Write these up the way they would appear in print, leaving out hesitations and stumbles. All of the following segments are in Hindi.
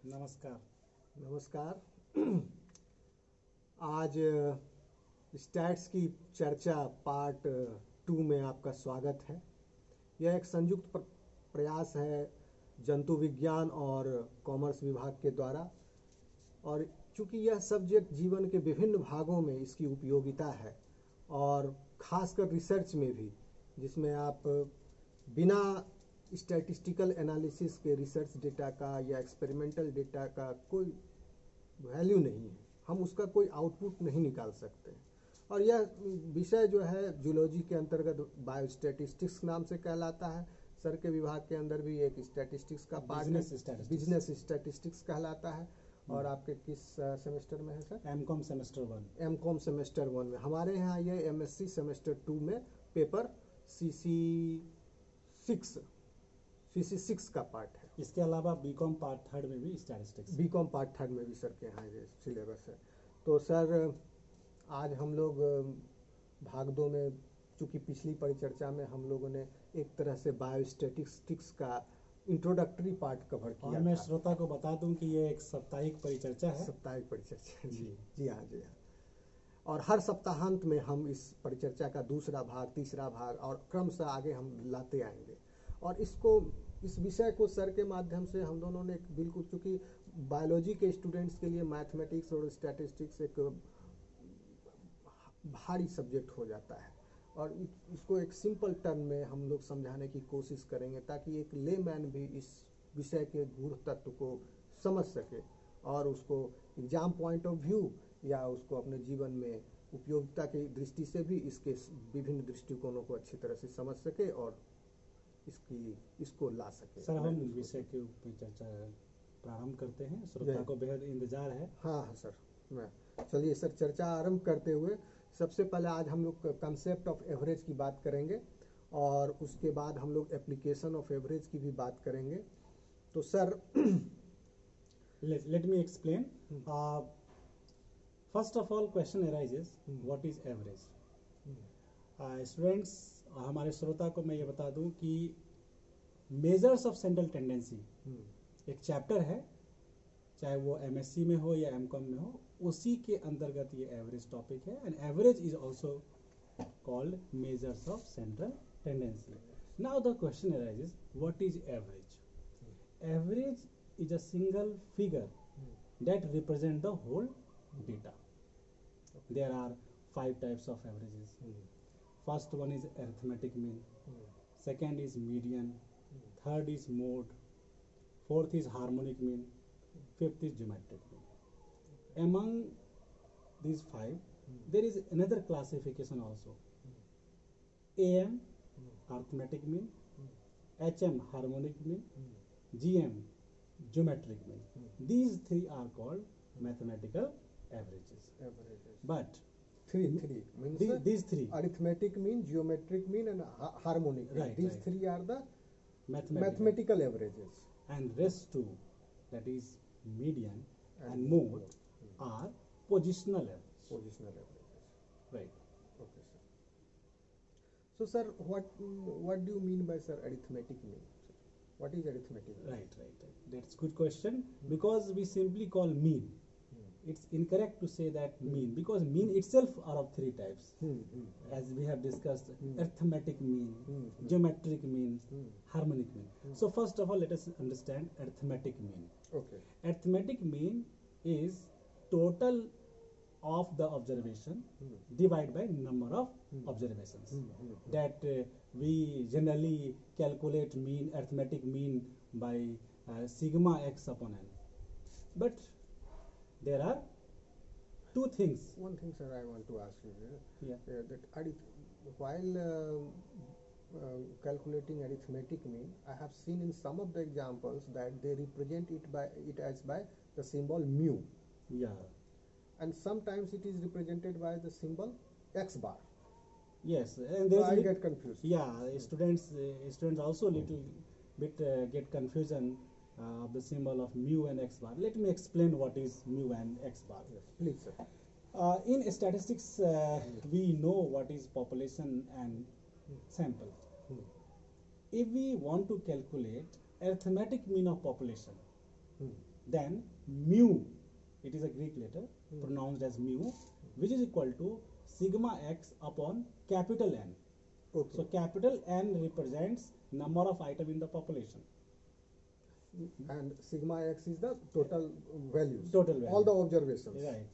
नमस्कार। नमस्कार। आज स्टैट्स की चर्चा पार्ट 2 में आपका स्वागत है। यह एक संयुक्त प्रयास है जंतु विज्ञान और कॉमर्स विभाग के द्वारा, और चूंकि यह सब्जेक्ट जीवन के विभिन्न भागों में इसकी उपयोगिता है और खासकर रिसर्च में भी, जिसमें आप बिना स्टैटिस्टिकल एनालिसिस के रिसर्च डेटा का या एक्सपेरिमेंटल डेटा का कोई वैल्यू नहीं है, हम उसका कोई आउटपुट नहीं निकाल सकते। और यह विषय जो है जूलॉजी के अंतर्गत बायोस्टैटिस्टिक्स नाम से कहलाता है। सर के विभाग के अंदर भी एक स्टैटिस्टिक्स का पार्ट है, बिजनेस स्टैटिस्टिक्स कहलाता है। और आपके किस सेमेस्टर में है sir? MCom semester 1। MCom semester 1 में। हमारे यहाँ ये एमएससी सेमेस्टर 2 में पेपर CC6 का पार्ट है। इसके अलावा बीकॉम पार्ट 3 में भी स्टैटिस्टिक्स। बीकॉम पार्ट 3 में भी सर के यहाँ ये सिलेबस है। तो सर आज हम लोग भाग 2 में, चूँकि पिछली परिचर्चा में हम लोगों ने एक तरह से बायोस्टैटिस्टिक्स का इंट्रोडक्टरी पार्ट कवर किया और मैं था। श्रोता को बता दूं कि ये एक साप्ताहिक परिचर्चा है। साप्ताहिक परिचर्चा, जी हाँ, जी हाँ। और हर सप्ताहांत में हम इस परिचर्चा का दूसरा भाग, तीसरा भाग और क्रमशः आगे हम लाते आएंगे। और इस विषय को सर के माध्यम से हम दोनों ने बिल्कुल, चूँकि बायोलॉजी के स्टूडेंट्स के लिए मैथमेटिक्स और स्टैटिस्टिक्स एक भारी सब्जेक्ट हो जाता है, और इसको एक सिंपल टर्म में हम लोग समझाने की कोशिश करेंगे ताकि एक लेमैन भी इस विषय के गूढ़ तत्व को समझ सके और उसको एग्जाम पॉइंट ऑफ व्यू या उसको अपने जीवन में उपयोगिता की दृष्टि से भी इसके विभिन्न दृष्टिकोणों को अच्छी तरह से समझ सके और इसको ला सके। सर, हम विषय के ऊपर चर्चा प्रारंभ करते हैं। श्रोता को बेहद इंतजार है। हाँ सर, मैं चलिए सर चर्चा आरंभ करते हुए सबसे पहले आज हम लोग कंसेप्ट ऑफ एवरेज की बात करेंगे और उसके बाद हम लोग एप्लीकेशन ऑफ एवरेज की भी बात करेंगे। तो sir let me explain. First of all question arises, what is average? Students, हमारे श्रोता को मैं ये बता दूं कि मेजर्स ऑफ सेंट्रल टेंडेंसी एक चैप्टर है, चाहे वो एमएससी में हो या एमकॉम में हो, उसी के अंतर्गत ये एवरेज टॉपिक है। And average is also called measures of central tendency. Now the question arises, what is average? Average is a single figure that represent the whole data. There are 5 types of averages. First one is arithmetic mean, second is median, third is mode, fourth is harmonic mean, fifth is geometric mean. Among these 5, there is another classification also. AM, arithmetic mean, HM, harmonic mean, GM, geometric mean. These 3 are called mathematical averages. But three means these 3, arithmetic mean, geometric mean and harmonic mean. Right, These right. 3 are the mathematical averages. And rest 2, that is median and mode, are positional averages. Positional averages. Right. Okay, sir. So, sir, what do you mean by, sir, arithmetic mean? What is arithmetic mean? Right. That's good question. Because we simply call mean. It's incorrect to say that mean, because mean itself are of 3 types. As we have discussed, arithmetic mean, geometric mean, harmonic mean. So first of all, let us understand arithmetic mean. Okay. Arithmetic mean is total of the observation divided by number of observations. That we generally calculate mean, arithmetic mean, by sigma x upon n. But there are 2 things. One thing, sir, I want to ask you here. Yeah. That while calculating arithmetic mean, I have seen in some of the examples that they represent it as by the symbol mu. Yeah. And sometimes it is represented by the symbol x bar. Yes, and So I get confused. Yeah, students also little bit get confusion of the symbol of mu and x bar. Let me explain what is mu and x bar. Yes, please, sir. In statistics, we know what is population and sample. If we want to calculate arithmetic mean of population, then mu, it is a Greek letter pronounced as mu, which is equal to sigma x upon capital N. Okay. So capital N represents number of item in the population. And sigma x is the total values. Total value. All the observations. Right.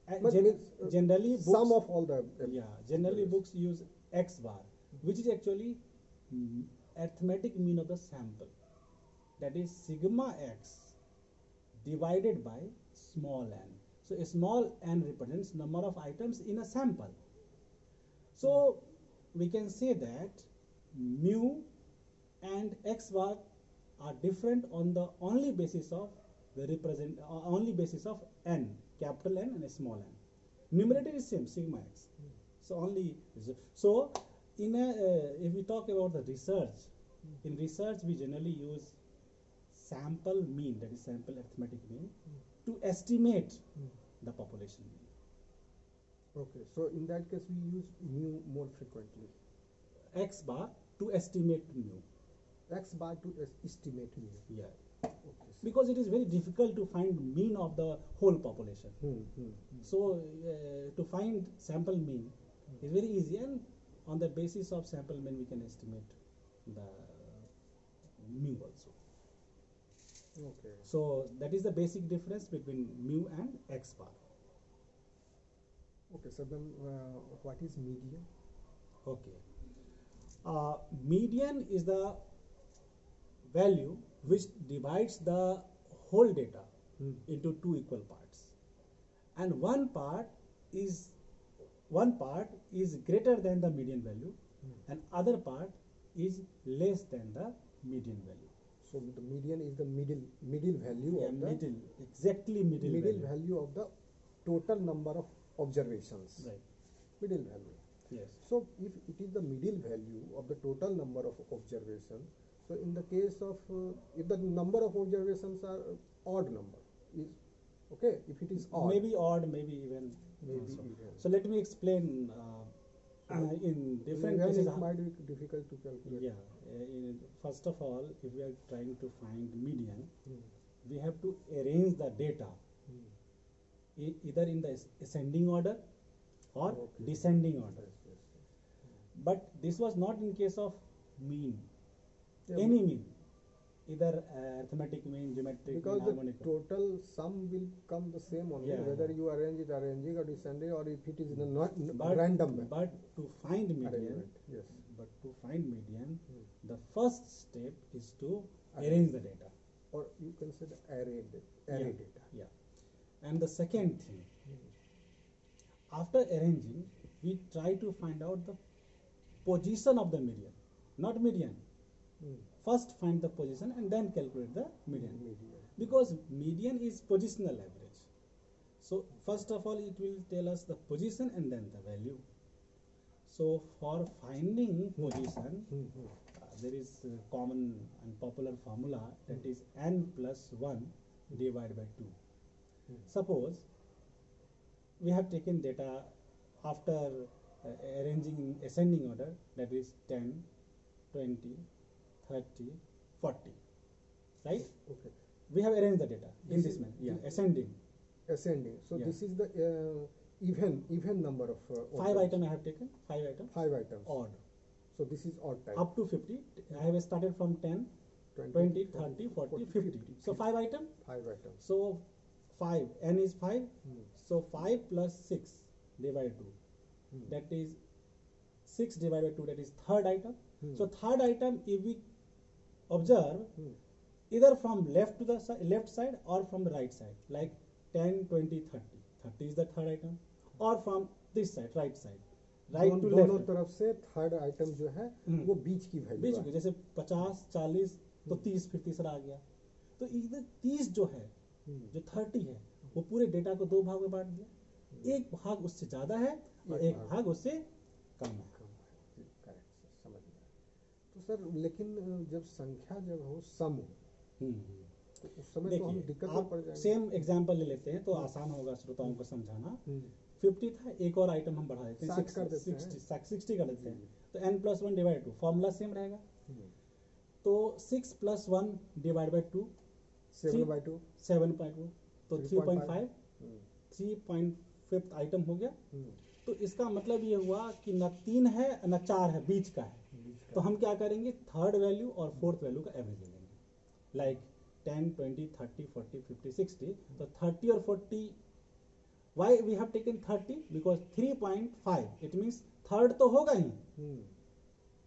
And But means, generally books, sum of all the. generally books use x bar, which is actually arithmetic mean of the sample. That is sigma x divided by small n. So a small n represents number of items in a sample. So we can say that mu and x bar are different on the only basis of only basis of n, capital N and a small n. Numerator is same, sigma x. So only so in a if we talk about the research, in research we generally use sample mean, that is sample arithmetic mean, to estimate the population mean. Okay, so in that case we use mu more frequently. X bar to estimate mu. X bar to estimate mu. Yeah. Okay. Because it is very difficult to find mean of the whole population. So to find sample mean is very easy, and on the basis of sample mean we can estimate the mu also. Okay. So that is the basic difference between mu and x bar. Okay, so then what is median? Okay. Median is the value which divides the whole data into two equal parts, and one part is greater than the median value, and other part is less than the median value. So the median is the middle value Yeah, of the middle, exactly middle value of the total number of observations. Right. Middle value. Yes. So if it is the middle value of the total number of observation, so in the case of if the number of observations are odd number is okay. If it is odd, Maybe odd, maybe even. Maybe also. even. So let me explain in different then cases. it might be difficult to calculate. Yeah. First of all, if we are trying to find median, we have to arrange the data either in the ascending order or Okay. descending order. Yes. But this was not in case of mean. Yeah, Any mean, either arithmetic mean, geometric because mean, the harmonic. total sum will come the same only, Yeah. whether you arrange it arranging or descending, or if it is in a not But, random but to find median, arrangement. Yes. but to find median, Hmm. the first step is to Arrange. arrange the data. Or you can say the array Yeah. data. Yeah. And the second thing, after arranging, we try to find out the position of the median, not median. First find the position and then calculate the median. Because median is positional average. So first of all it will tell us the position and then the value. So for finding position, there is a common and popular formula, that is n plus 1 divided by 2. Suppose we have taken data after arranging in ascending order, that is 10, 20, 30, 40, right? Okay. We have arranged the data in This this is manner. Yeah, the- ascending. Ascending. So Yeah. this is the even number of 5 items I have taken, 5 items. 5 items. Odd. So this is odd type. Up to 50. I have started from 10, 20, 30, 40, 50. So 5 items. 5 items. So 5, n is 5. Hmm. So 5 plus 6 divided 2. That is 6 divided by 2, that is third item. So third item, if we observe, either from left to the left side or from the right side, like 10, 20, 30. 30 is the third item, or from this side, right side, right to दोनों left. तरफ से थर्ड आइटम जो है वो बीच की वैल्यू बीच में जैसे 50, 40 तो 30, फिर तीसरा आ गया, तो इधर 30 जो है, जो 30 है, वो पूरे डेटा को 2 भाग में बांट दिया. एक भाग उससे ज्यादा है और एक भाग उससे कम है. करेक्ट, समझ गया. तो सर लेकिन जब संख्या जब हो सम हो तो उस समय तो हम देखिए, दिक्कत में आप पड़ जाएंगे. सेम एग्जांपल ले लेते हैं तो आसान होगा श्रोताओं को समझाना. 50 था, एक और आइटम हम बढ़ा देते हैं, 60 कर देते हैं. 60 कर देते हैं, तो n plus 1 divided 2 formula same रहेगा. तो 6 plus 1 divided by 2 7/2 7.2, तो 3.5 हम्म, 3.5 आइटम हो गया। हम्म, तो इसका मतलब ये हुआ कि न 3 है न 4 है, बीच का है। बीच का। तो हम क्या करेंगे, थर्ड वैल्यू और फोर्थ वैल्यू का एवरेज ले लेंगे, लाइक 10, 20, 30, 40, 50, 60। तो 30 और 40, why we have taken 30 because 3.5 it means third तो होगा ही हम्म,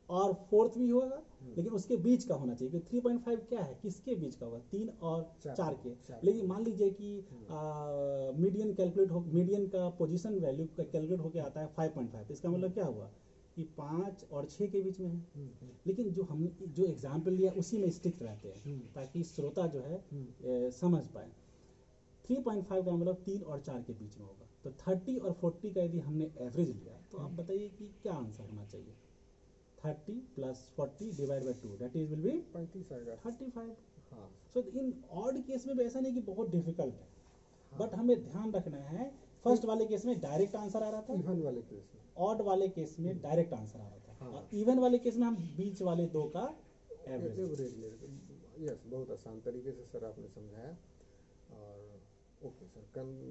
और फोर्थ भी होगा, लेकिन उसके बीच का होना चाहिए, क्योंकि 3.5 क्या है, किसके बीच का होगा, 3 और चार 4 के। चार लेकिन मान लीजिए कि मीडियन कैलकुलेट हो, मीडियन का पोजीशन वैल्यू का कैलकुलेट होकर आता है 5.5। इसका मतलब क्या हुआ कि 5 और 6 के बीच में है। लेकिन जो हम जो एग्जाम्पल लिया उसी में स्टिक रहते हैं, ताकि श्रोता जो है समझ पाए। 3.5 का मतलब 3 और 4 के बीच में होगा। तो 30 और 40 का यदि हमने एवरेज लिया, तो आप बताइए कि क्या आंसर होना चाहिए। 30 plus 40 divided by 2, that is will be 35 आएगा। 35। हाँ, सो इन ऑड केस में भी ऐसा नहीं कि बहुत डिफिकल्ट है, हाँ। बट हमें ध्यान रखना है, फर्स्ट वाले केस में डायरेक्ट आंसर आ रहा था, इवन वाले केस में ऑड वाले केस में डायरेक्ट आंसर आ रहा था, हाँ। और इवन वाले केस में हम बीच वाले दो का एवरेज। एवरेज ले। यस, बहुत आसान तरीके से सर आपने समझाया। और ओके सर,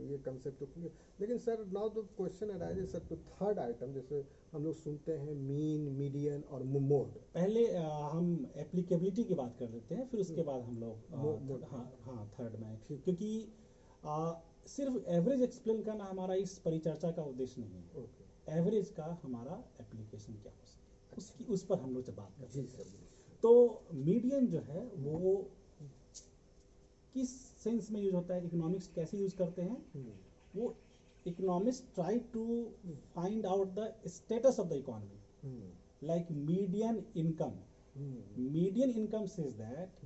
ये कंसेप्ट तो क्लियर। लेकिन sir now the question arises sir, तो थर्ड आइटम जैसे हम लोग सुनते हैं मीन, मीडियन और मोड। पहले हम एप्लीकेबिलिटी की बात कर लेते हैं, फिर उसके बाद हम लोग मोड। हाँ थर्ड में, ठीक। क्योंकि सिर्फ एवरेज एक्सप्लेन करना हमारा इस परिचर्चा का उद्देश्य नहीं है। ओके एवरेज का हमारा एप्लीकेशन क्या हो सकता है, उसकी उस पर हम लोग जब बात करते जी हैं। सर, जी। तो मीडियन जो है वो किस सेंस में यूज होता है, इकोनॉमिक्स कैसे यूज करते हैं, वो economics try to find out the status of the economy, like median income. Median income says that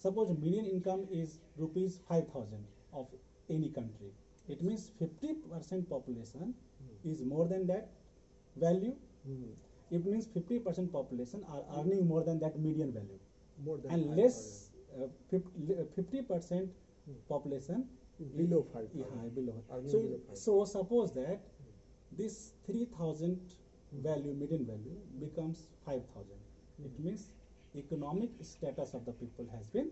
suppose median income is rupees 5,000 of any country. It means 50% population is more than that value. It means 50% population are earning more than that median value, More than and 5,000. less 50% population Below 5,000. yeah, below. Earning So, below 5,000. so suppose that this 3,000 value, median value becomes 5,000. It means economic status of the people has been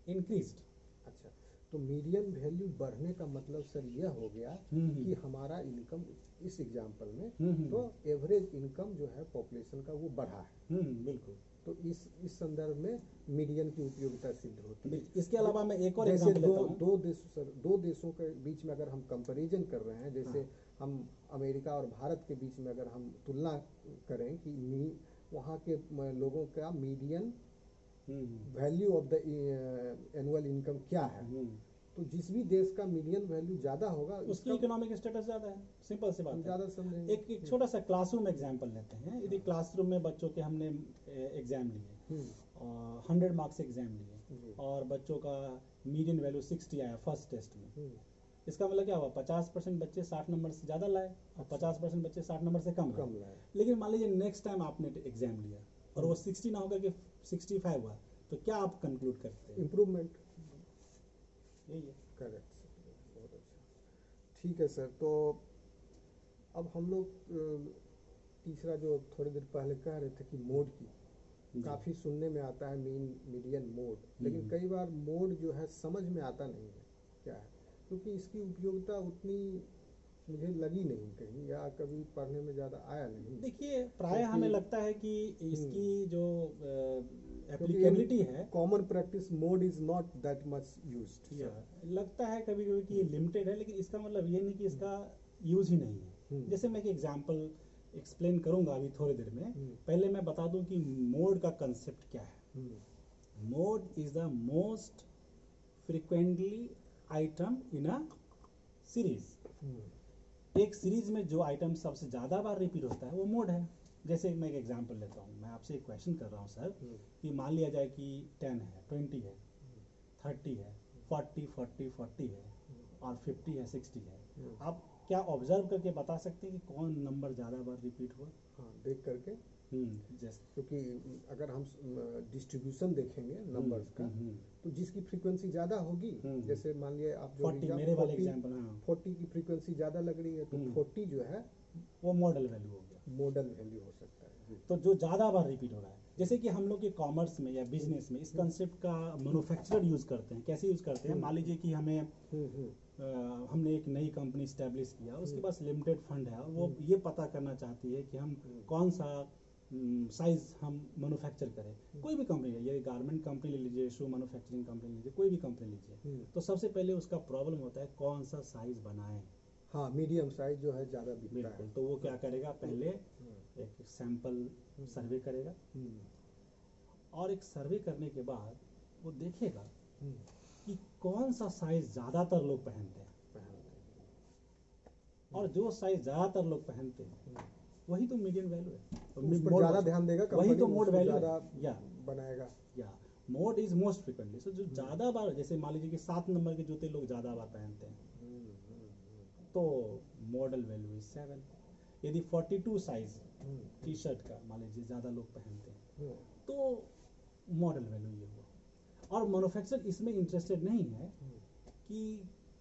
increased. अच्छा, तो मीडियन वैल्यू बढ़ने का मतलब सर यह हो गया कि हमारा इनकम इस एग्जांपल में तो एवरेज इनकम जो है पॉपुलेशन का वो बढ़ा है। बिल्कुल। तो इस संदर्भ में मीडियन की उपयोगिता सिद्ध होती है। इसके अलावा मैं एक और जैसे एग्जांपल लेता हूँ। दो देशों के बीच में अगर हम कंपैरिजन कर रहे हैं, जैसे हम अमेरिका और भारत के बीच में अगर हम तुलना करें कि वहाँ के लोगों का median value of the annual income क्या है, तो जिस भी देश का मीडियन वैल्यू ज़्यादा होगा उसकी इकोनॉमिक स्टेटस ज़्यादा है। सिंपल सी बात है। ज़्यादा समझेंगे। एक छोटा सा क्लासरूम एग्जाम्पल लेते हैं। यदि क्लासरूम में बच्चों के हमने एग्जाम लिए, 100 मार्क्स एग्जाम लिए, और बच्चों का मीडियन वैल्यू 60 आया फर्स्ट टेस्ट में, इसका मतलब क्या हुआ, 50% बच्चे 60 नंबर से ज़्यादा लाए और 50% बच्चे 60 नंबर से कम लाए। लेकिन मान लीजिए नेक्स्ट टाइम आपने एग्जाम लिया और वो 60 ना होकर के 65 हुआ, तो क्या आप कंक्लूड करते हैं? इम्प्रूवमेंट। यही है। करेक्ट, बहुत अच्छा। ठीक है सर, तो अब हम लोग तीसरा जो थोड़ी देर पहले कह रहे थे कि मोड की काफ़ी सुनने में आता है, मीन, मीडियन, मोड, लेकिन कई बार मोड जो है समझ में आता नहीं है क्या है, क्योंकि इसकी उपयोगिता उतनी मुझे लगी नहीं कहीं, या कभी पढ़ने में ज़्यादा आया नहीं। देखिए, प्राय हमें लगता है कि इसकी जो एप्लीकेबिलिटी है, common practice mode is not that much used. लगता है कभी कभी कि लिमिटेड है, लेकिन इसका मतलब ये नहीं कि इसका यूज ही नहीं है। जैसे मैं एक एग्जांपल एक्सप्लेन करूंगा अभी थोड़ी देर में। पहले मैं बता दूं कि मोड का कंसेप्ट क्या है। Mode is the most frequently item in a series. एक सीरीज में जो आइटम सबसे ज्यादा बार रिपीट होता है वो मोड है। जैसे मैं एक एग्जांपल लेता हूँ, मैं आपसे एक क्वेश्चन कर रहा हूँ सर, कि मान लिया जाए कि 10 है, 20 है, 30 है, 40 है, और 50 है, 60 है। आप क्या ऑब्जर्व करके बता सकते हैं कि कौन नंबर ज़्यादा बार रिपीट हुआ? हाँ, देख करके। जैसे क्योंकि अगर हम डिस्ट्रीब्यूशन देखेंगे नंबर्स का, तो जिसकी फ्रीक्वेंसी ज़्यादा होगी, जैसे मान लिया आप जो 40 मेरे वाले एग्जांपल, 40 की फ्रीक्वेंसी ज़्यादा लग रही है, तो 40 जो है वो मॉडल वैल्यू हो गया, मॉडल वैल्यू हो सकता है। तो जो ज़्यादा बार रिपीट हो रहा है। जैसे कि हम लोग के कॉमर्स में या बिजनेस में इस कंसेप्ट का मैन्युफैक्चरर यूज करते हैं। कैसे यूज करते हैं? मान लीजिए कि हमें हमने एक नई कंपनी स्टैब्लिश किया, उसके पास लिमिटेड फंड है, वो ये पता करना चाहती है कि हम कौन सा साइज हम मैन्युफैक्चर करें। कोई भी कंपनी है, ये गारमेंट कंपनी ले लीजिए, शू मैन्युफैक्चरिंग कंपनी लीजिए, कोई भी कंपनी लीजिए, तो सबसे पहले उसका प्रॉब्लम होता है कौन सा साइज बनाएं। हाँ, मीडियम साइज जो है ज़्यादा बिकता है। तो वो क्या करेगा, पहले एक सैंपल सर्वे करेगा, और एक सर्वे करने के बाद वो देखेगा कि कौन सा साइज ज़्यादातर लोग पहनते हैं, और जो साइज ज़्यादातर लोग पहनते हैं वही तो मीडियन वैल्यू है। तो उस पर ज़्यादा ध्यान देगा, वही तो मोड वैल्यू ज़्यादा या बनाएगा। या मोड इज मोस्ट फ्रिक्वेंटली। सो जो ज़्यादा बार, जैसे मान लीजिए कि 7 नंबर के जूते लोग ज़्यादा बार पहनते हैं, तो मॉडल वैल्यू इज 7। यदि 42 साइज टी शर्ट का मान लीजिए ज़्यादा लोग पहनते हैं, तो मॉडल वैल्यू ये हुआ। और मैन्युफैक्चरर इसमें इंटरेस्टेड नहीं है कि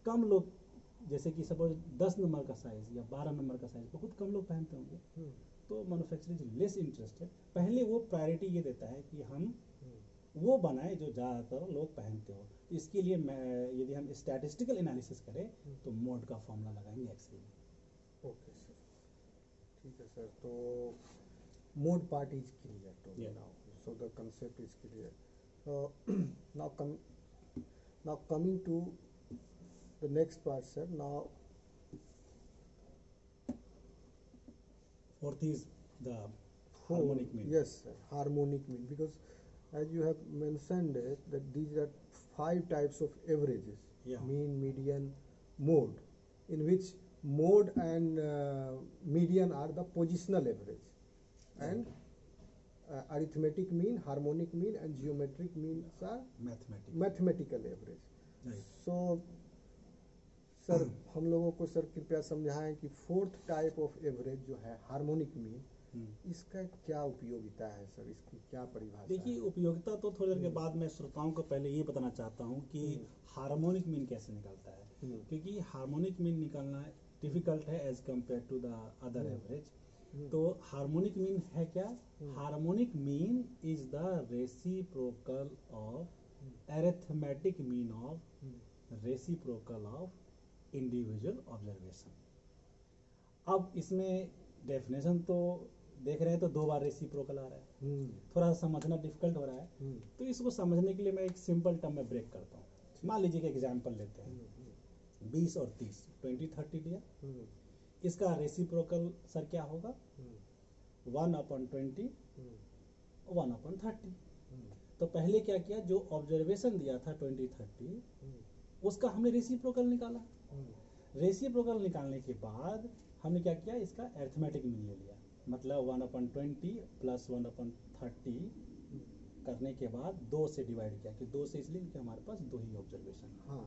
कम लोग, जैसे कि सपोज 10 नंबर का साइज या 12 नंबर का साइज बहुत कम लोग पहनते होंगे, तो मैन्युफैक्चरर इज लेस इंटरेस्टेड। पहले वो प्रायोरिटी ये देता है कि हम वो बनाए जो ज़्यादातर लोग पहनते हो। इसके लिए यदि हम स्टैटिस्टिकल एनालिसिस करें तो मोड का फॉर्मूला लगाएंगे एक्सेल में। ओके सर, ठीक है सर। तो mode part is clear to now, so the concept is clear. Now coming to the next part, sir. Now fourth is the harmonic mean. Yes, sir, harmonic mean, because as you have mentioned that these are 5 types of averages: mean, median, mode, in which mode and median are the positional average, and arithmetic mean, harmonic mean, and geometric means are mathematical average. Right. So sir, हम लोगों को सर कृपया समझाएं कि 4th टाइप ऑफ एवरेज जो है हार्मोनिक मीन, इसका क्या उपयोगिता है सर, इसकी क्या परिभाषा? देखिए, उपयोगिता तो थोड़ी देर के बाद मैं श्रोताओं को पहले ये बताना चाहता हूँ कि हार्मोनिक मीन कैसे निकलता है, क्योंकि हार्मोनिक मीन निकालना डिफिकल्ट है as compare to the other average. तो हार्मोनिक मीन है क्या? Harmonic mean is the reciprocal of arithmetic mean of reciprocal of individual observation. अब इसमें डेफिनेशन तो देख रहे हैं तो 2 बार रेसिप्रोकल आ रहा है, थोड़ा सा समझना डिफिकल्ट हो रहा है। तो इसको समझने के लिए मैं एक सिंपल टर्म में ब्रेक करता हूँ। मान लीजिए कि एग्जांपल लेते हैं 20 और 30, 20-30 लिया। इसका रेसिप्रोकल सर क्या होगा? 1/20, 1/30। तो पहले क्या किया, जो ऑब्जर्वेशन दिया था 20-30, उसका हमने रेसिप्रोकल निकाला। रेसिप्रोकल निकालने के बाद हमने क्या किया, इसका अरिथमेटिक मीन ले लिया, मतलब 1/20 प्लस 1/30 करने के बाद 2 से डिवाइड किया, कि 2 से इसलिए क्योंकि हमारे पास 2 ही ऑब्जर्वेशन है।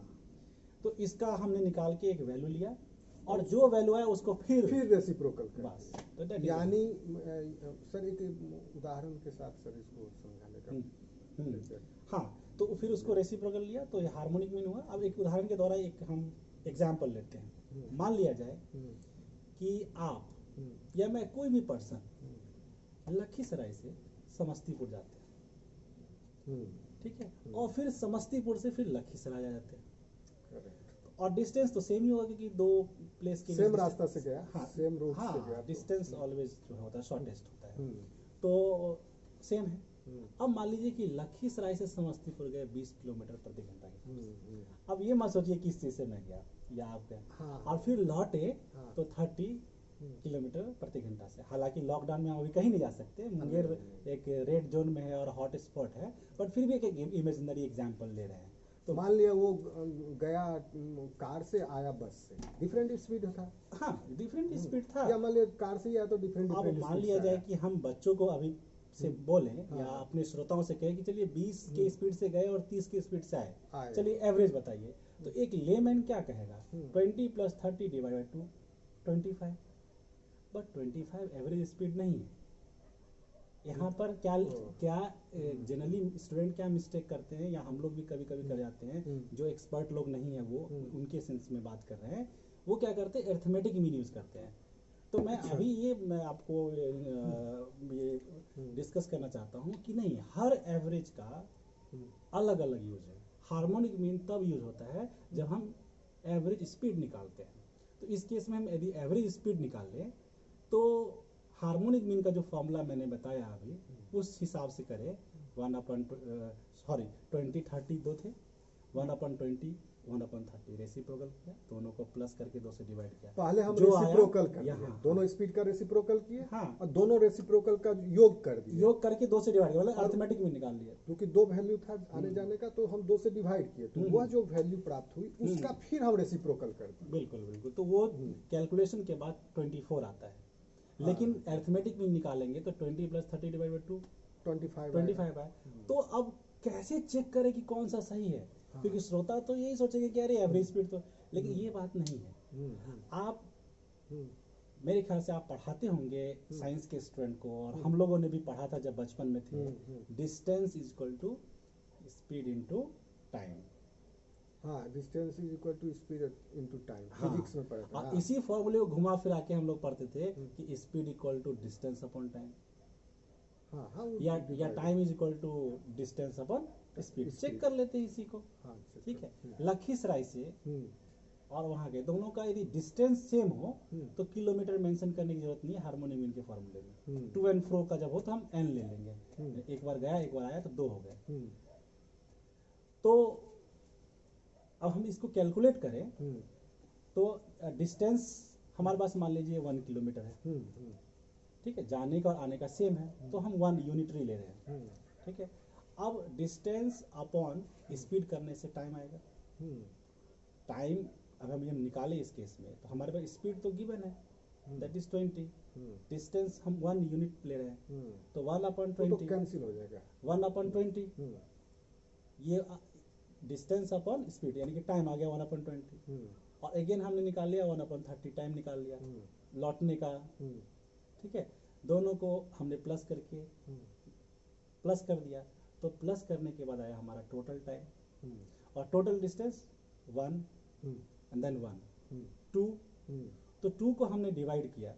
तो इसका हमने निकाल के एक वैल्यू लिया, और जो वैल्यू है उसको फिर रेसिप्रोकल कर बस। तो यानी सर एक उदाहरण के साथ सर इसको समझाने का। हाँ, तो फिर उसको रेसिप्रोकल लिया, तो ये हार्मोनिक मीन हुआ। अब एक उदाहरण के द्वारा एक हम एग्जाम्पल लेते हैं। मान लिया जाए कि आप या मैं, कोई भी पर्सन लखीसराय से समस्तीपुर जाते हैं, ठीक है, और फिर समस्तीपुर से फिर लखीसराय आ जाते हैं, और डिस्टेंस तो सेम ही होगा क्योंकि 2 प्लेस के सेम रास्ता से गया। हाँ, सेम रूट से गया, डिस्टेंस ऑलवेज जो होता है शॉर्टेस्ट होता है, तो सेम है। अब मान लीजिए कि लखीसराय से समस्तीपुर गए 20 किलोमीटर प्रति घंटा के। अब ये मत सोचिए किस चीज से मैं गया या आप गए, और फिर लौटे तो 30 किलोमीटर प्रति घंटा से। हालांकि लॉकडाउन में हम अभी कहीं नहीं जा सकते, मुंगेर एक रेड जोन में है और हॉट स्पॉट है, बट फिर भी एक इमेजिनरी एग्जाम्पल ले रहे हैं। तो मान लिया वो गया कार से, आया बस से, डिफरेंट स्पीड था। हाँ, डिफरेंट स्पीड था। या मान लिया कार से आया तो डिफरेंट। अब मान लिया जाए कि हम बच्चों को अभी से बोले या अपने श्रोताओं से कहे कि चलिए 20 के स्पीड से गए और 30 के स्पीड से आए, चलिए एवरेज बताइए, तो एक लेमैन क्या कहेगा, 20 + 30 / 2 25। बट 25 एवरेज स्पीड नहीं है। यहाँ पर क्या जनरली स्टूडेंट क्या मिस्टेक करते हैं, या हम लोग भी कभी कभी कर जाते हैं, जो एक्सपर्ट लोग नहीं है वो उनके सेंस में बात कर रहे हैं, वो क्या करते हैं, अरिथमेटिक मीन यूज करते हैं। तो मैं अभी मैं आपको ये डिस्कस करना चाहता हूँ कि नहीं, हर एवरेज का अलग अलग यूज है। हार्मोनिक मीन तब यूज होता है जब हम एवरेज स्पीड निकालते हैं। तो इस केस में हम यदि एवरेज स्पीड निकाल लें तो हार्मोनिक मीन का जो फॉर्मूला मैंने बताया अभी उस हिसाब से करें 20/30 दो थे, 1/20 1/30 रेसिप्रोकल किया, दोनों को प्लस करके 2 से डिवाइड किया। पहले हम जो रेसिप्रोकल आया कर यहाँ, दिए, दोनों स्पीड का रेसिप्रोकल किए, हाँ, और दोनों रेसिप्रोकल का योग कर दिए, योग करके 2 से डिवाइड किया, मतलब अर्थमेटिक मीन निकाल लिया। क्योंकि 2 वैल्यू था आने जाने का, तो हम 2 से डिवाइड किए, तो वह जो वैल्यू प्राप्त हुई उसका फिर हम रेसिप्रोकल कर दिए। बिल्कुल बिल्कुल, तो वो कैलकुलेशन के बाद 24 आता है। लेकिन अर्थमेटिक मीन निकालेंगे तो 20 + 30 / 2 25 है। तो अब कैसे चेक करें कि कौन सा सही है? क्योंकि श्रोता तो यही सोचेंगे कि अरे एवरेज स्पीड तो, लेकिन ये बात नहीं है। आप मेरे ख्याल से आप पढ़ाते होंगे साइंस के स्टूडेंट को, और हम लोगों ने भी पढ़ा था जब बचपन में थे, distance is equal to speed into time. हाँ, distance is equal to speed into time, हाँ, फिजिक्स में पढ़ा था। इसी फॉर्मूले को घुमा फिरा के हम लोग पढ़ते थे कि speed equal to distance upon time, या time is equal to distance upon speed. Check कर लेते हैं इसी को। ठीक है, लखीसराय से और वहां के दोनों का यदि डिस्टेंस सेम हो तो किलोमीटर मेंशन करने की जरूरत नहीं है हार्मोनिक मीन के फॉर्मूले में। टू एंड फ्रो का जब हो तो हम n ले लेंगे, एक बार गया एक बार आया तो 2 हो गए। तो अब हम इसको कैलकुलेट करें तो डिस्टेंस हमारे पास मान लीजिए 1 किलोमीटर है। ठीक है, जाने का और आने का सेम है, तो हम 1 यूनिटरी ले रहे हैं। ठीक है, अब डिस्टेंस अपॉन स्पीड करने से टाइम आएगा। टाइम अब हम ये निकाले इस केस में, तो हमारे पास स्पीड तो गिवन है, दैट इज 20, डिस्टेंस हम 1 यूनिट ले रहे हैं, तो 1/20 कैंसिल हो जाएगा। 1/20 ये डिस्टेंस अपॉन स्पीड यानी कि टाइम आ गया 1/20, और अगेन हमने निकाल लिया 1/30 टाइम निकाल लिया लौटने का। ठीक है, दोनों को हमने प्लस करके प्लस कर दिया, तो प्लस करने के बाद आया हमारा टोटल टाइम, और टोटल डिस्टेंस 1 एंड देन 1 2, तो 2 को हमने डिवाइड किया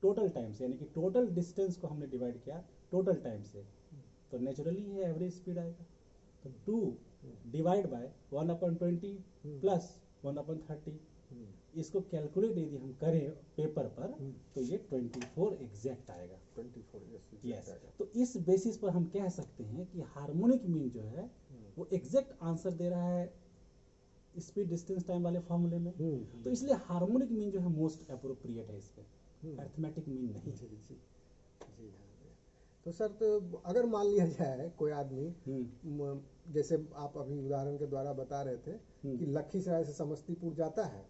टोटल टाइम से, यानी कि टोटल डिस्टेंस को हमने डिवाइड किया टोटल टाइम से, तो नेचुरली ये एवरेज स्पीड आएगा। तो 2 डिवाइड बाय 1/20 प्लस 1/30, इसको कैलकुलेट यदि हम करें पेपर पर तो ये 24 एग्जैक्ट आएगा। 24 यस, तो इस बेसिस पर हम कह सकते हैं कि हार्मोनिक मीन जो है वो एग्जैक्ट आंसर दे रहा है स्पीड डिस्टेंस टाइम वाले फॉर्मूले में। तो इसलिए हार्मोनिक मीन जो है मोस्ट अप्रोप्रिएट है इसमें, अरिथमेटिक मीन नहीं। जी। तो सर, तो अगर मान लिया जाए कोई आदमी, जैसे आप अभी उदाहरण के द्वारा बता रहे थे कि लखीसराय से समस्तीपुर जाता है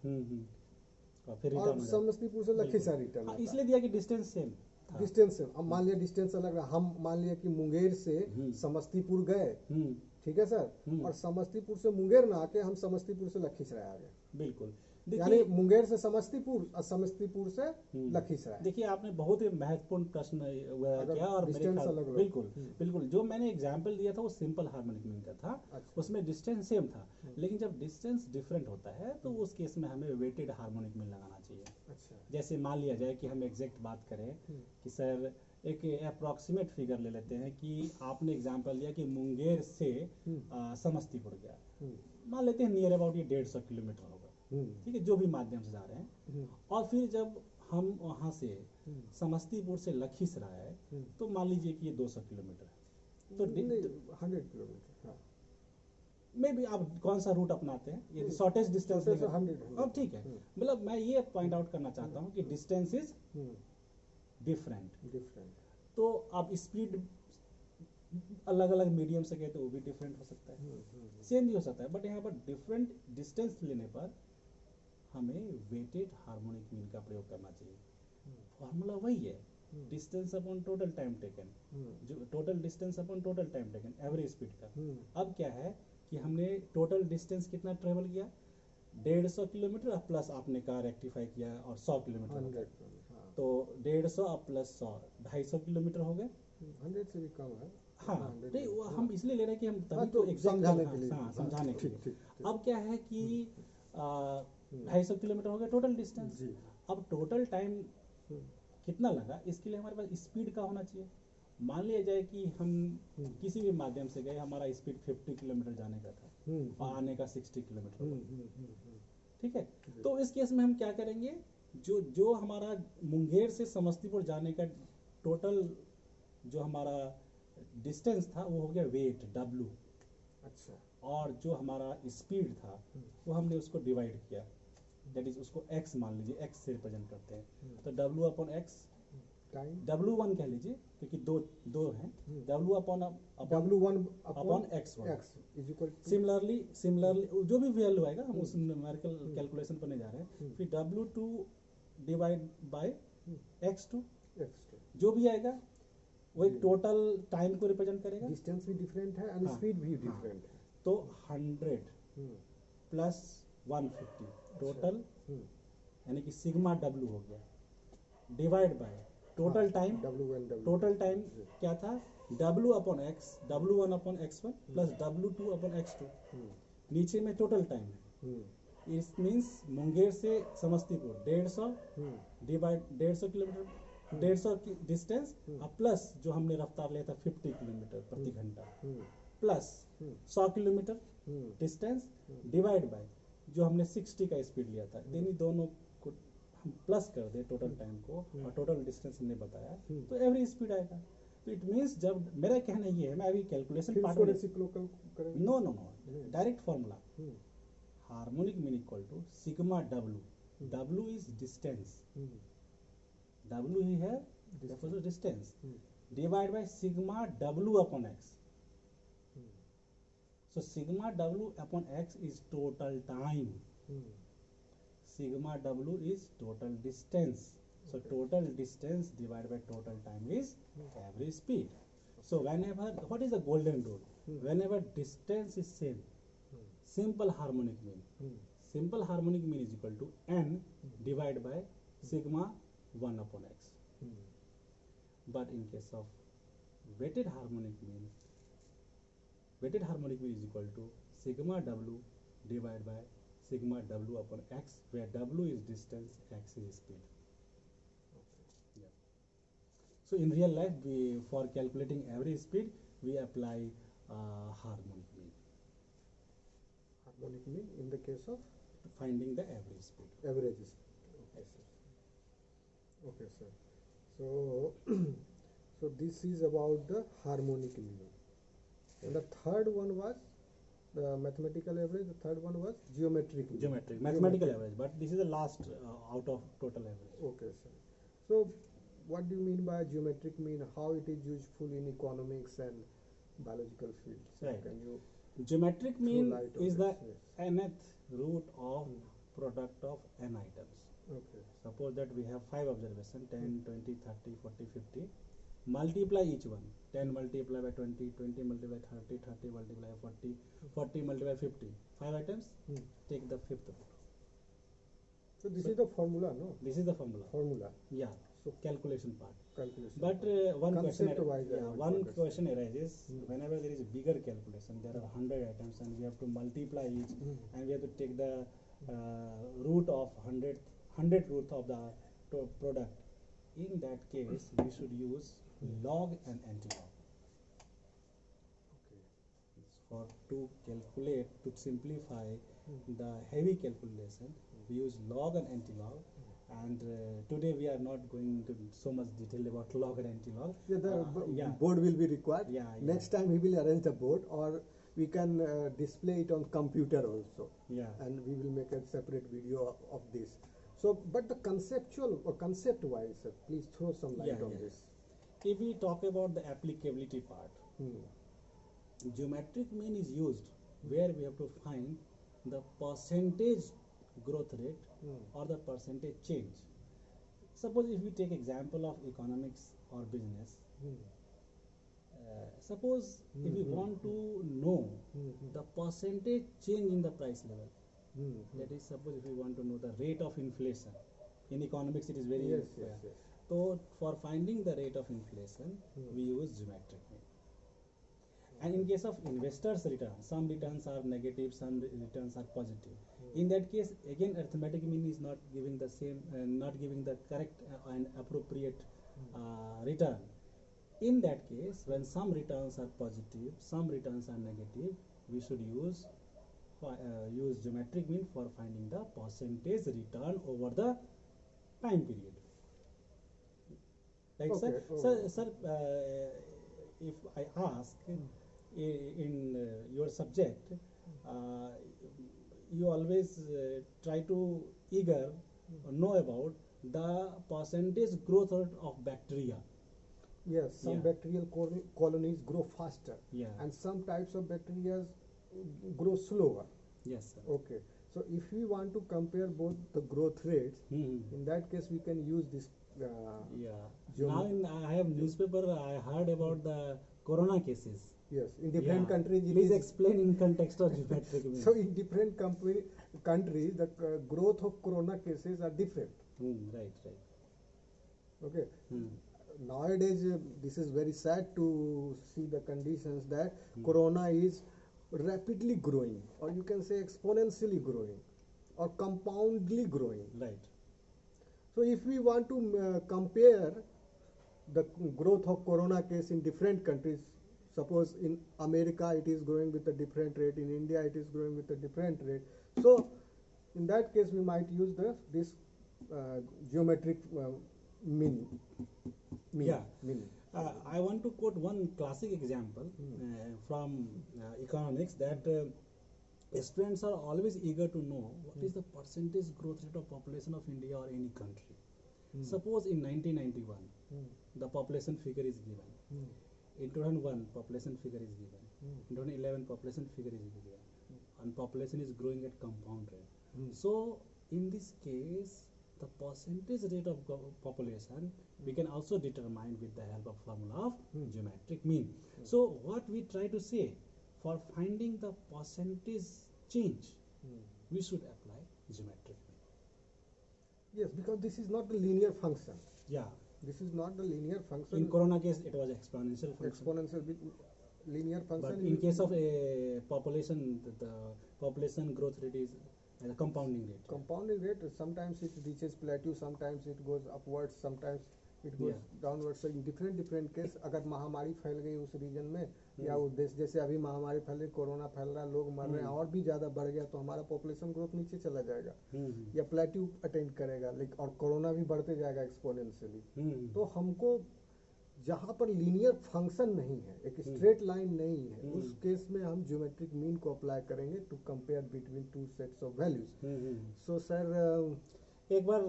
और फिर और समस्तीपुर से लखीसराय रिटर्न, इसलिए दिया कि डिस्टेंस सेम, डिस्टेंस सेम। अब मान लिया डिस्टेंस अलग रहा, हम मान लिया कि मुंगेर से समस्तीपुर गए, ठीक है सर, और समस्तीपुर से मुंगेर ना आके हम समस्तीपुर से लखीसराय आ गए। बिल्कुल, यानी मुंगेर से समस्तीपुर और समस्तीपुर से लखीसराय। देखिए, आपने बहुत ही महत्वपूर्ण प्रश्न किया, और मेरे ख्याल बिल्कुल जो मैंने एग्जाम्पल दिया था वो सिंपल हार्मोनिक मीन का था। अच्छा। उसमें डिस्टेंस सेम था, लेकिन जब डिस्टेंस डिफरेंट होता है तो उस केस में हमें वेटेड हार्मोनिक मीन लगाना चाहिए। अच्छा। जैसे मान लिया जाए कि हम एग्जैक्ट बात करें कि सर एक अप्रॉक्सीमेट फिगर ले लेते हैं कि आपने एग्जाम्पल दिया कि मुंगेर से समस्तीपुर गया, मान लेते हैं नियर अबाउट ये 150 किलोमीटर होगा। ठीक है, जो भी माध्यम से जा रहे हैं, और फिर जब हम वहां से समस्तीपुर से लखीसराय आए तो मान लीजिए कि ये 200 किलोमीटर है, तो 100 किलोमीटर मे भी आप कौन सा रूट अपनाते हैं, ये शॉर्टेस्ट डिस्टेंस अब ठीक है। मतलब मैं ये पॉइंट आउट करना चाहता हूँ कि डिस्टेंस इज डिफरेंट, तो आप स्पीड अलग अलग मीडियम से कहते वो भी डिफरेंट हो सकता है, सेम भी हो सकता है, बट यहाँ पर डिफरेंट डिस्टेंस लेने पर हमें वेटेड हार्मोनिक मीन का प्रयोग करना चाहिए। फॉर्मूला वही है, distance upon total time taken, जो total distance upon total time taken average speed का। अब क्या है कि हमने टोटल डिस्टेंस कितना ट्रेवल किया, 150 किलोमीटर प्लस आपने कहा रेक्टिफाई किया और 100 किलोमीटर, तो 150 प्लस 100 250 किलोमीटर हो गए। 100 से भी कम है। हाँ, नहीं हम इसलिए ले रहे हैं कि हम तभी तो समझाने के लिए, समझाने के लिए। अब क्या है कि 250 किलोमीटर हो गया टोटल डिस्टेंस, अब टोटल टाइम हम्म, कितना लगा इसके लिए हमारे पास स्पीड का होना चाहिए। मान लिया जाए कि हम किसी भी माध्यम से गए, हमारा स्पीड 50 किलोमीटर जाने का था और आने का 60 किलोमीटर हुआ। ठीक है, तो इस केस में हम क्या करेंगे, जो जो हमारा मुंगेर से समस्तीपुर जाने का टोटल जो हमारा डिस्टेंस था वो हो गया वेट W, अच्छा, और जो हमारा स्पीड था वो हमने उसको डिवाइड किया, दैट इज उसको x मान लीजिए, x से रिप्रेजेंट करते हैं, तो W upon x, time W1 कह लीजिए क्योंकि दो दो हैं, W upon W1 upon x1। x is equal two similarly जो भी वैल्यू आएगा हम उस न्यूमेरिकल कैलकुलेशन पर नहीं जा रहे हैं, फिर W2 divide by x2, x2। जो भी आएगा वो एक टोटल टाइम को रिप्रेजेंट करेगा। डिस्टेंस भी डिफरेंट है एंड हाँ, स्पीड भी हाँ। डिफरेंट है। तो 100 हम्म, प्लस 150 टोटल, हम्म, यानी कि सिग्मा W हो गया, divide by total time. W1 W total time क्या था, W upon x, W1 upon x1 plus W2 upon x2, नीचे में टोटल टाइम है। इस मीन्स मुंगेर से समस्तीपुर 150 डिवाइड 150 किलोमीटर, 150 की डिस्टेंस, और प्लस जो हमने रफ्तार लिया था 50 किलोमीटर प्रति घंटा, plus 100 kilometre distance divide by जो हमने 60 का स्पीड लिया था, यानी दोनों को हम प्लस कर दे टोटल टाइम को और टोटल डिस्टेंस हमने बताया, तो एवरी स्पीड आएगा। तो इट मीन्स, जब मेरा कहना ये है, मैं अभी कैलकुलेशन पार्ट में, रेसिप्रोकल करेंगे। No no no, direct formula, harmonic mean equal to sigma W, W is distance, W ही है, therefore distance, divided by sigma W upon x. So sigma W upon x is total time, sigma W is total distance, so total distance divided by total time is average speed. So whenever, what is the golden rule, whenever distance is same, simple harmonic mean, simple harmonic mean is equal to n divided by sigma 1 upon x. But in case of weighted harmonic mean is equal to sigma W divided by sigma W upon x, where W is distance, x is speed. Yeah. So in real life, for calculating average speed, we apply harmonic mean. Harmonic mean in the case of Finding the average speed. average speed. Okay, sir. So, so this is about the harmonic mean. And the third one was the mathematical average. The third one was geometric mean. Geometric, mathematical average, but this is the last out of total average. Okay, sir. So, what do you mean by geometric mean? How it is useful in economics and biological fields? Right. Can you Geometric throw mean light on is this? the nth root of product of n items. Okay. Suppose that we have 5 observations, 10, 20, 30, 40, 50. Multiply each one. 10 multiply by 20, 20 multiply by 30, 30 multiply by 40, 40 multiply by 50. 5 items, take the fifth root. So this is the formula, no? This is the formula. Formula. Yeah, so calculation part. Calculation. But one question, Concept-wise, I want to one understand. question arises whenever there is a bigger calculation. There are 100 items, and we have to multiply each, and we have to take the root of 100 root of the product. In that case, we should use log and antilog. Okay. For to calculate, to simplify the heavy calculation, we use log and antilog. And today we are not going into so much detail about log and antilog. Yeah, the yeah. board will be required. Yeah, yeah. Next time we will arrange the board, or we can display it on computer also. Yeah. And we will make a separate video of this. So, but the conceptual or concept-wise, sir, please throw some light on this. If we talk about the applicability part, geometric mean is used where we have to find the percentage growth rate or the percentage change. Suppose if we take example of economics or business, suppose if we want to know the percentage change in the price level, that is, suppose if we want to know the rate of inflation, in economics it is very Yes, yes, yes. So for finding the rate of inflation, we use geometric mean. And in case of investors return, some returns are negative, some returns are positive. In that case, again, arithmetic mean is not giving the same, not giving the correct and appropriate return. In that case, when some returns are positive, some returns are negative, we should use geometric mean for finding the percentage return over the time period. Like Okay, sir, if I ask in your subject, you always try to eager know about the percentage growth rate of bacteria. Yes, some Yeah. bacterial colonies grow faster, Yeah. and some types of bacteria grow slower. Yes, sir. Okay, so if we want to compare both the growth rates, in that case we can use this. Yeah. Geometry. Now I have newspaper. I heard about the corona cases. Yes, in different Yeah. countries. it Please is- explain in context of geometric mean. So in different countries, the growth of corona cases are different. Right. Okay. Hmm. Nowadays, this is very sad to see the conditions that corona is rapidly growing, or you can say exponentially growing, or compoundly growing. Right. So if we want to compare the growth of corona case in different countries, suppose in America it is growing with a different rate, in India it is growing with a different rate. So in that case we might use this geometric mean. Yeah. I want to quote one classic example from economics that students are always eager to know what is the percentage growth rate of population of India or any country. Suppose in 1991 the population figure is given. In 2001 population figure is given. In 2011 population figure is given. And population is growing at compound rate. So in this case, the percentage rate of population we can also determine with the help of formula of geometric mean. So what we try to say, for finding the percentage change, we should apply geometric mean. Yes, because this is not the linear function. Yeah. This is not the linear function. In corona case, it was exponential function. Exponential linear function. But in case of a population, the population growth rate is a compounding rate. Compounding rate, sometimes it reaches plateau, sometimes it goes upwards, sometimes it goes downwards. So in different case, अगर महामारी फैल गई उस रीजन में या उस देश, जैसे अभी महामारी फैल रही, कोरोना फैल रहा, लोग मर रहे हैं और भी ज्यादा बढ़ गया तो हमारा पॉपुलेशन ग्रोथ नीचे चला जाएगा या प्लेट्यू अटेंड करेगा, लेकिन और कोरोना भी बढ़ते जाएगा एक्सपोनेंशियली। तो हमको जहाँ पर लीनियर फंक्शन नहीं है, एक स्ट्रेट लाइन नहीं है, उस केस में हम ज्योमेट्रिक मीन को अप्लाई करेंगे to compare between two sets of values. So sir एक बार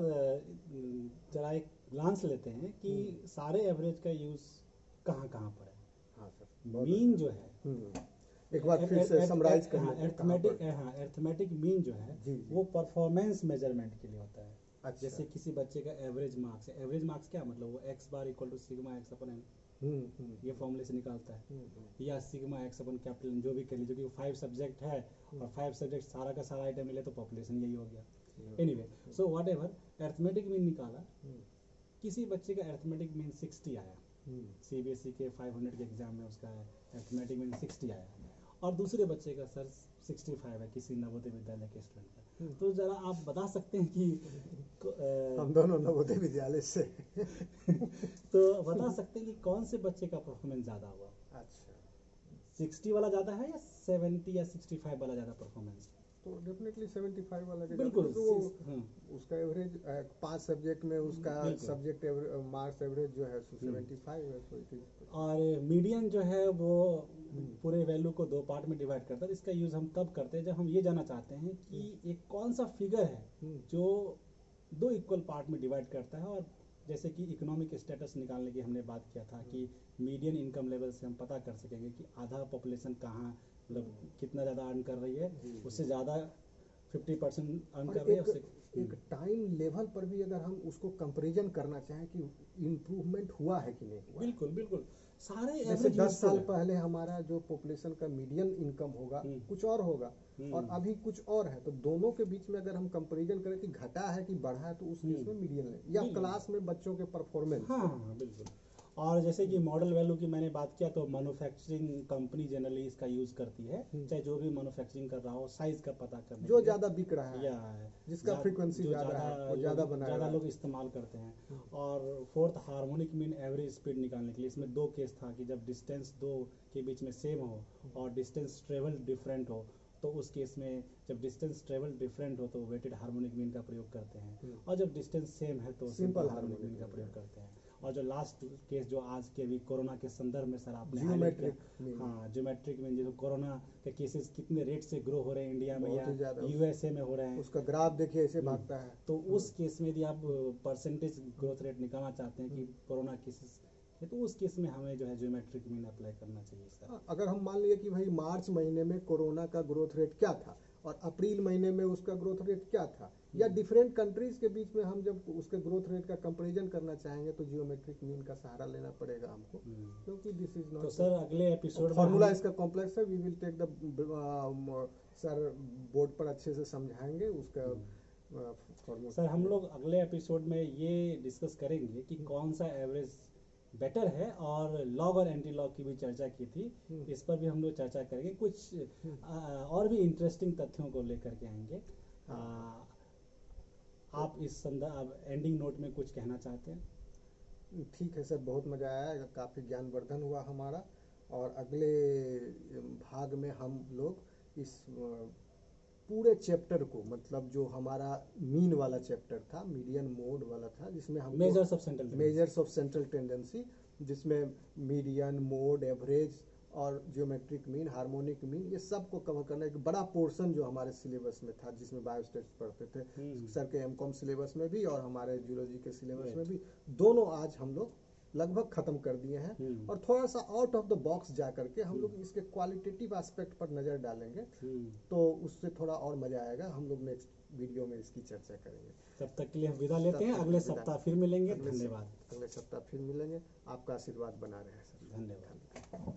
जरा एक ग्लांस लेते हैं कि सारे एवरेज का यूज कहाँ पर है। हाँ सर, मीन जो है एक बार फिर से समराइज कर लेते हैं। अरिथमेटिक मीन जो है जी। वो परफॉर्मेंस मेजरमेंट के लिए होता है। अच्छा। जैसे किसी बच्चे का एवरेज मार्क्स है, एवरेज मार्क्स क्या मतलब, वो x bar equal to sigma x अपन ये फॉर्मूले से निकालता है, या सिग्मा x अपन कैपिटल जो भी कह लीजिए, 5 सब्जेक्ट है और 5 सब्जेक्ट सारा का सारा आइटम मिले तो पॉपुलेशन यही हो गया। Anyway, so what ever, arithmetic mean निकाला, किसी बच्चे का अरिथमेटिक मीन 60 आया, CBSE के 500 के एग्जाम में उसका अरिथमेटिक मीन 60 आया, और दूसरे बच्चे का सर 65 है किसी नवोदय विद्यालय के स्टूडेंट का। तो जरा आप बता सकते हैं कि हम दोनों नवोदय विद्यालय से तो बता सकते हैं कि कौन से बच्चे का परफॉर्मेंस ज्यादा हुआ? अच्छा, 60 वाला ज्यादा है या 70 या 65 वाला ज्यादा परफॉर्मेंस? तो डेफिनेटली 75 वाला के बिल्कुल, तो उसका एवरेज 5 सब्जेक्ट में उसका सब्जेक्ट मार्क्स एवरेज जो है 75 है। तो इट इज, और मीडियन जो है वो पूरे वैल्यू को 2 पार्ट में डिवाइड करता है। इसका यूज हम तब करते हैं जब हम ये जानना चाहते हैं कि एक कौन सा फिगर है जो 2 इक्वल पार्ट में डिवाइड करता है। और जैसे कि इकोनॉमिक स्टेटस निकालने की हमने बात किया था कि मीडियन इनकम लेवल से हम पता कर सकेंगे कि आधा पॉपुलेशन कहाँ, मतलब कितना ज़्यादा अर्न कर रही है, उससे ज़्यादा 50% अर्न कर रही है, उससे एक टाइम लेवल पर भी अगर हम उसको कंपैरिजन करना चाहें कि इम्प्रूवमेंट हुआ है कि नहीं हुआ। बिल्कुल सारे जैसे 10 साल पहले हमारा जो पॉपुलेशन का मीडियन इनकम होगा कुछ और होगा और अभी कुछ और है, तो दोनों के बीच में अगर हम कंपैरिजन करें कि घटा है कि बढ़ा है, तो उस केस में मीडियन है, या क्लास में बच्चों के परफॉर्मेंस। हाँ बिल्कुल। और जैसे कि मॉडल वैल्यू की मैंने बात किया तो मैन्युफैक्चरिंग कंपनी जनरली इसका यूज करती है, चाहे जो भी मैन्युफैक्चरिंग कर रहा हो साइज का पता करने जो के लिए, ज़्यादा बिक रहा है, या जिसका फ्रीक्वेंसी जो ज़्यादा है वो ज़्यादा बनाएगा। ज़्यादा लोग इस्तेमाल करते हैं। और fourth harmonic mean average speed निकालने के लिए इसमें दो केस था कि जब डिस्टेंस दो के बीच में सेम हो और डिस्टेंस ट्रेवल डिफरेंट हो, तो उस केस में जब डिस्टेंस ट्रेवल डिफरेंट हो तो वेटेड हार्मोनिक मीन का प्रयोग करते हैं, और जब डिस्टेंस सेम है तो सिंपल हार्मोनिक मीन का प्रयोग करते हैं। और जो लास्ट केस जो आज के अभी कोरोना के संदर्भ में सर आपने हाईलाइट किया, हाँ ज्योमेट्रिक मीन, जो कोरोना के केसेस कितने रेट से ग्रो हो रहे हैं इंडिया में या यूएसए में हो रहे हैं, उसका ग्राफ देखिए ऐसे भागता है। तो उस केस में यदि आप परसेंटेज ग्रोथ रेट निकालना चाहते हैं कि कोरोना केसेस है, तो उस केस में हमें जो है ज्योमेट्रिक मीन अप्लाई करना चाहिए सर। अगर हम मान लिए कि भाई मार्च महीने में कोरोना का ग्रोथ रेट क्या था और अप्रैल महीने में उसका ग्रोथ रेट क्या था, या डिफरेंट कंट्रीज के बीच में हम जब उसके ग्रोथ रेट का कंपैरिजन करना चाहेंगे तो जियोमेट्रिक मीन का सहारा लेना पड़ेगा हमको, क्योंकि दिस इज नॉट। तो सर अगले एपिसोड में फॉर्मूला इसका कॉम्प्लेक्स है, we will take the sir board पर अच्छे से समझाएंगे उसका फॉर्मूला। सर हम लोग अगले एपिसोड में ये डिस्कस करेंगे कि कौन सा एवरेज बेटर है, और लॉग और एंटी लॉग की भी चर्चा की थी, इस पर भी हम लोग चर्चा करेंगे, कुछ और भी इंटरेस्टिंग तथ्यों को लेकर के आएंगे। आप इस संदर्भ एंडिंग नोट में कुछ कहना चाहते हैं? ठीक है सर, बहुत मज़ा आया, काफ़ी ज्ञानवर्धन हुआ हमारा, और अगले भाग में हम लोग इस पूरे चैप्टर को, मतलब जो हमारा मीन वाला चैप्टर था, मीडियन मोड वाला था, जिसमें हम मेजर्स ऑफ सेंट्रल टेंडेंसी, जिसमें मीडियन मोड, एवरेज और जियोमेट्रिक मीन, हार्मोनिक मीन, ये सब को कवर करना एक बड़ा पोर्शन जो हमारे सिलेबस में था, जिसमें बायोस्टैटिक्स पढ़ते थे सर के एमकॉम सिलेबस में भी और हमारे जूलॉजी के सिलेबस में भी, दोनों आज हम लोग लगभग खत्म कर दिए हैं। और थोड़ा सा आउट ऑफ द बॉक्स जा करके हम लोग इसके क्वालिटेटिव एस्पेक्ट पर नज़र डालेंगे, तो उससे थोड़ा और मज़ा आएगा। हम लोग नेक्स्ट वीडियो में इसकी चर्चा करेंगे। तब तक के लिए हम विदा लेते हैं, अगले सप्ताह फिर मिलेंगे। धन्यवाद। अगले सप्ताह फिर मिलेंगे, आपका आशीर्वाद बना रहे सर। धन्यवाद।